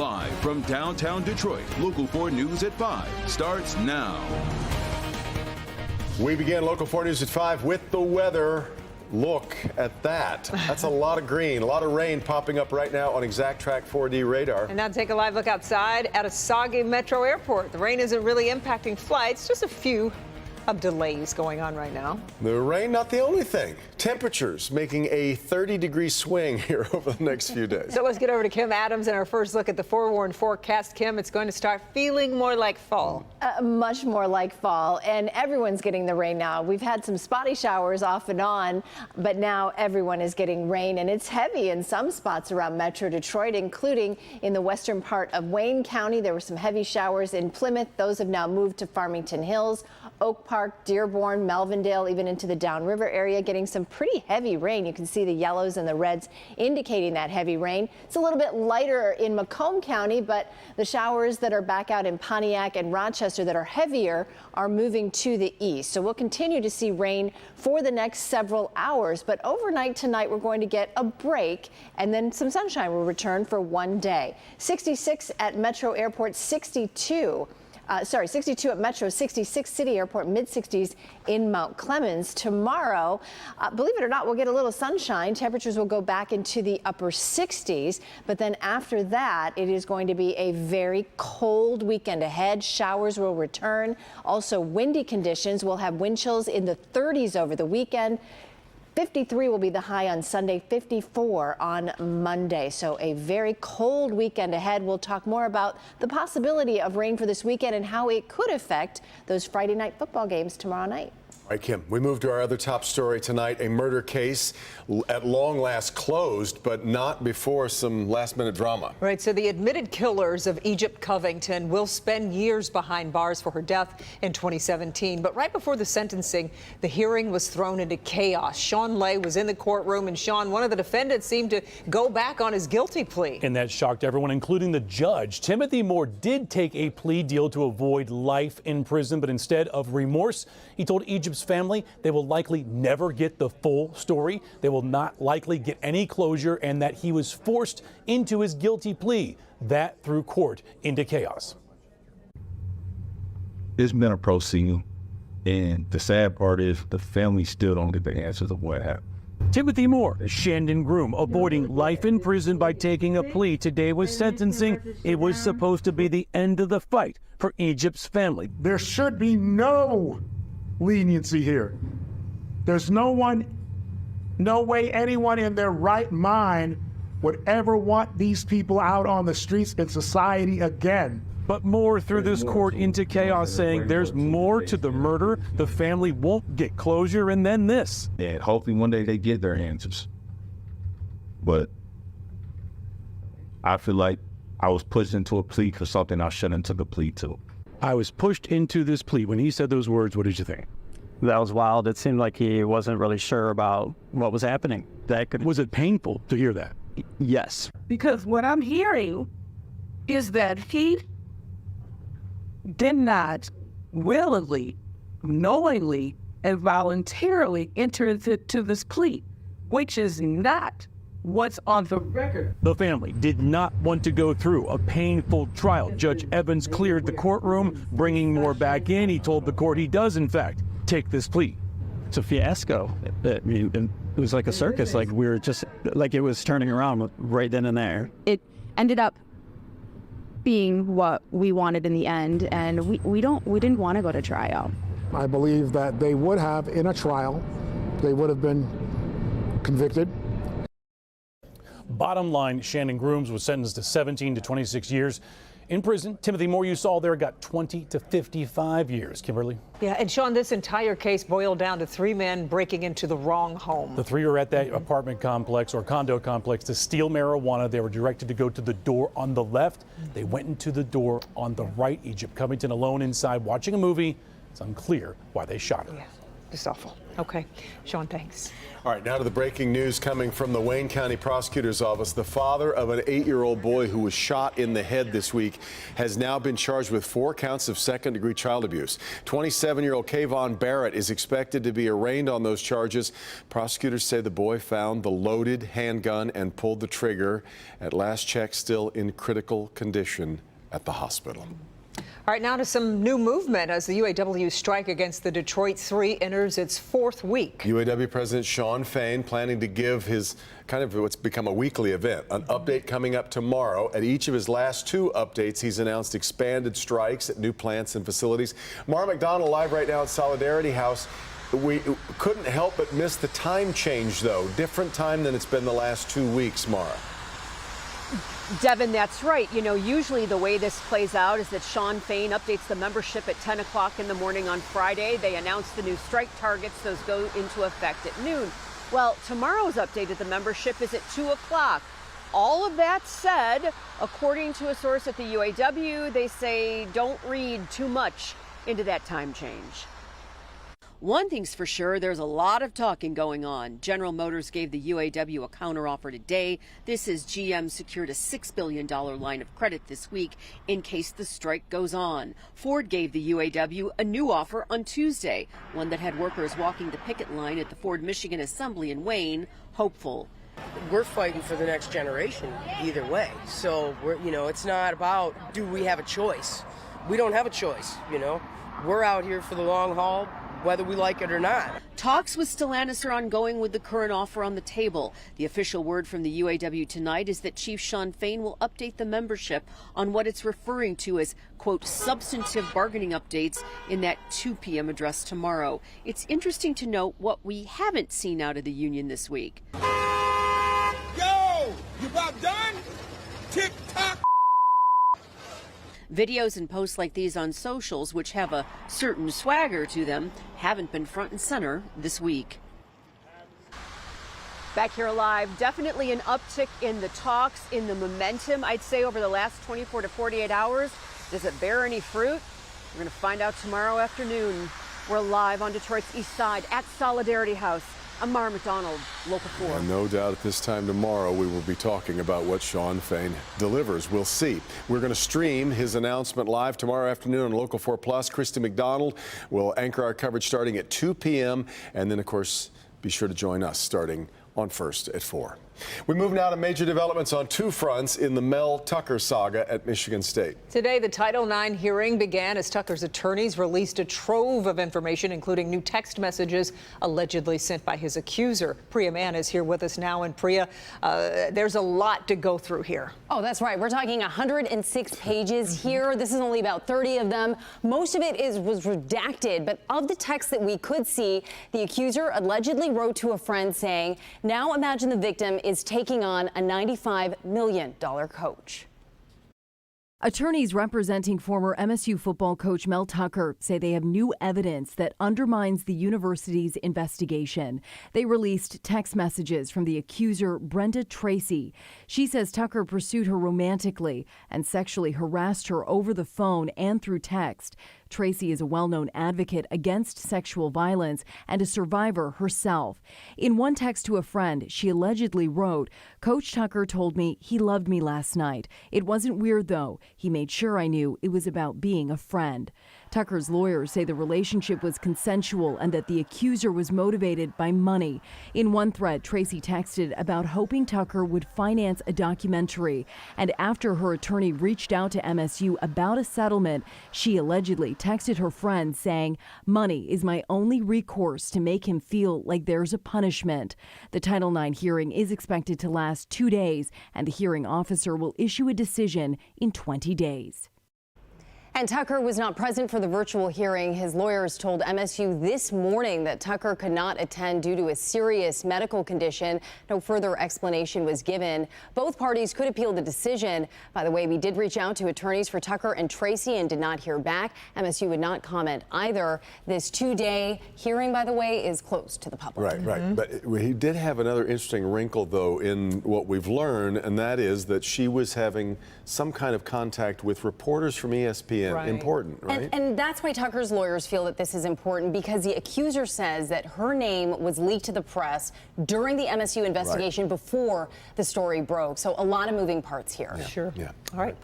Live from downtown Detroit, Local 4 News at 5 starts now. We begin Local 4 News at 5 with the weather. Look at that. That's a lot of green, a lot of rain popping up right now on Exact Track 4D radar. And now take a live look outside at a soggy metro airport. The rain isn't really impacting flights, just a few of delays going on right now. The rain, not the only thing. Temperatures making a 30-degree swing here over the next few days. So let's get over to Kim Adams and our first look at the forewarned forecast. Kim, it's going to start feeling more like fall. Much more like fall, and everyone's getting the rain now. We've had some spotty showers off and on, but now everyone is getting rain, and it's heavy in some spots around Metro Detroit, including in the western part of Wayne County. There were some heavy showers in Plymouth. Those have now moved to Farmington Hills, Oak Park, Dearborn, Melvindale, even into the downriver area, getting some pretty heavy rain. You can see the yellows and the reds indicating that heavy rain. It's a little bit lighter in Macomb County, but the showers that are back out in Pontiac and Rochester that are heavier are moving to the east. So we'll continue to see rain for the next several hours, but overnight tonight we're going to get a break and then some sunshine will return for one day. 66 at Metro Airport, 62 at Metro, 66 City Airport, mid-60s in Mount Clemens. Tomorrow, believe it or not, we'll get a little sunshine. Temperatures will go back into the upper 60s, but then after that, it is going to be a very cold weekend ahead. Showers will return. Also, windy conditions. We'll have wind chills in the 30s over the weekend. 53 will be the high on Sunday, 54 on Monday. So a very cold weekend ahead. We'll talk more about the possibility of rain for this weekend and how it could affect those Friday night football games tomorrow night. All right, Kim, we move to our other top story tonight, a murder case at long last closed, but not before some last-minute drama. Right, so the admitted killers of Egypt Covington will spend years behind bars for her death in 2017. But right before the sentencing, the hearing was thrown into chaos. Sean Lay was in the courtroom, and Sean, one of the defendants, seemed to go back on his guilty plea. And that shocked everyone, including the judge. Timothy Moore did take a plea deal to avoid life in prison, but instead of remorse, he told Egypt's family they will likely never get the full story. They will not likely get any closure, and that he was forced into his guilty plea. That threw court into chaos. It's been a proceeding, and the sad part is the family still don't get the answers of what happened. Timothy Moore, a Shandon groom, avoiding life in prison by taking a plea. Today was sentencing. It was supposed to be the end of the fight for Egypt's family. There should be no leniency here. There's no way anyone in their right mind would ever want these people out on the streets in society again. But Moore threw this court into chaos, saying there's more to the murder. The family won't get closure, and then this. And hopefully one day they get their answers. But I feel like I was pushed into a plea for something I shouldn't have took a plea to. I was pushed into this plea. When he said those words, what did you think? That was wild. It seemed like he wasn't really sure about what was happening. Was it painful to hear that? Yes. Because what I'm hearing is that he did not willingly, knowingly, and voluntarily enter into this plea, which is not what's on the record. The family did not want to go through a painful trial. Judge Evans cleared the courtroom, bringing Moore back in. He told the court he does, in fact, take this plea. It's a fiasco. It was like a circus. Like we were just like it was turning around right then and there. It ended up being what we wanted in the end, and we didn't want to go to trial. I believe that they would have, in a trial, they would have been convicted. Bottom line, Shandon Grooms was sentenced to 17 to 26 years in prison. Timothy Moore, you saw there, got 20 to 55 years. Kimberly? Yeah, and Sean, this entire case boiled down to three men breaking into the wrong home. The three were at that apartment complex or condo complex to steal marijuana. They were directed to go to the door on the left. They went into the door on the right. Egypt Covington alone inside watching a movie. It's unclear why they shot her. Yeah. Just awful. Okay. Sean, thanks. All right, now to the breaking news coming from the Wayne County Prosecutor's Office. The father of an 8-year-old boy who was shot in the head this week has now been charged with 4 counts of second-degree child abuse. 27-year-old Kayvon Barrett is expected to be arraigned on those charges. Prosecutors say the boy found the loaded handgun and pulled the trigger. At last check, still in critical condition at the hospital. All right, now to some new movement as the UAW strike against the Detroit 3 enters its 4th week. UAW President Shawn Fain planning to give his kind of what's become a weekly event, an update coming up tomorrow. At each of his last 2 updates, he's announced expanded strikes at new plants and facilities. Mara McDonald live right now at Solidarity House. We couldn't help but miss the time change, though. Different time than it's been the last 2 weeks, Mara. Devin, that's right. You know, usually the way this plays out is that Shawn Fain updates the membership at 10 o'clock in the morning on Friday. They announce the new strike targets. Those go into effect at noon. Well, tomorrow's update of the membership is at 2 o'clock. All of that said, according to a source at the UAW, they say don't read too much into that time change. One thing's for sure, there's a lot of talking going on. General Motors gave the UAW a counteroffer today. This is GM secured a $6 billion line of credit this week in case the strike goes on. Ford gave the UAW a new offer on Tuesday, one that had workers walking the picket line at the Ford Michigan Assembly in Wayne hopeful. We're fighting for the next generation either way. So, it's not about do we have a choice. We don't have a choice, We're out here for the long haul, whether we like it or not. Talks with Stellantis are ongoing with the current offer on the table. The official word from the UAW tonight is that Chief Shawn Fain will update the membership on what it's referring to as, quote, substantive bargaining updates in that 2 p.m. address tomorrow. It's interesting to note what we haven't seen out of the union this week. Yo, you about done? Tick-tock. Videos and posts like these on socials, which have a certain swagger to them, haven't been front and center this week. Back here live, definitely an uptick in the talks, in the momentum, I'd say, over the last 24 to 48 hours. Does it bear any fruit? We're going to find out tomorrow afternoon. We're live on Detroit's east side at Solidarity House. I'm Mara McDonald, Local 4. And no doubt at this time tomorrow we will be talking about what Shawn Fain delivers. We'll see. We're going to stream his announcement live tomorrow afternoon on Local 4 Plus. Christy McDonald will anchor our coverage starting at 2 p.m. And then, of course, be sure to join us starting on First at 4. We move now to major developments on 2 fronts in the Mel Tucker saga at Michigan State. Today, the Title IX hearing began as Tucker's attorneys released a trove of information, including new text messages allegedly sent by his accuser. Priya Mann is here with us now. And Priya, there's a lot to go through here. Oh, that's right. We're talking 106 pages here. This is only about 30 of them. Most of it was redacted, but of the text that we could see, the accuser allegedly wrote to a friend saying, "Now imagine the victim is taking on a $95 million coach." Attorneys representing former MSU football coach Mel Tucker say they have new evidence that undermines the university's investigation. They released text messages from the accuser, Brenda Tracy. She says Tucker pursued her romantically and sexually harassed her over the phone and through text. Tracy is a well-known advocate against sexual violence and a survivor herself. In one text to a friend, she allegedly wrote, "Coach Tucker told me he loved me last night. It wasn't weird, though. He made sure I knew it was about being a friend." Tucker's lawyers say the relationship was consensual and that the accuser was motivated by money. In one thread, Tracy texted about hoping Tucker would finance a documentary. And after her attorney reached out to MSU about a settlement, she allegedly texted her friend saying, "Money is my only recourse to make him feel like there's a punishment." The Title IX hearing is expected to last 2 days, and the hearing officer will issue a decision in 20 days. And Tucker was not present for the virtual hearing. His lawyers told MSU this morning that Tucker could not attend due to a serious medical condition. No further explanation was given. Both parties could appeal the decision. By the way, we did reach out to attorneys for Tucker and Tracy and did not hear back. MSU would not comment either. This 2-day hearing, by the way, is closed to the public. Right. But he did have another interesting wrinkle, though, in what we've learned, and that is that she was having some kind of contact with reporters from ESPN be important, right? And that's why Tucker's lawyers feel that this is important, because the accuser says that her name was leaked to the press during the MSU investigation before the story broke. So a lot of moving parts here. Sure. Yeah. All right.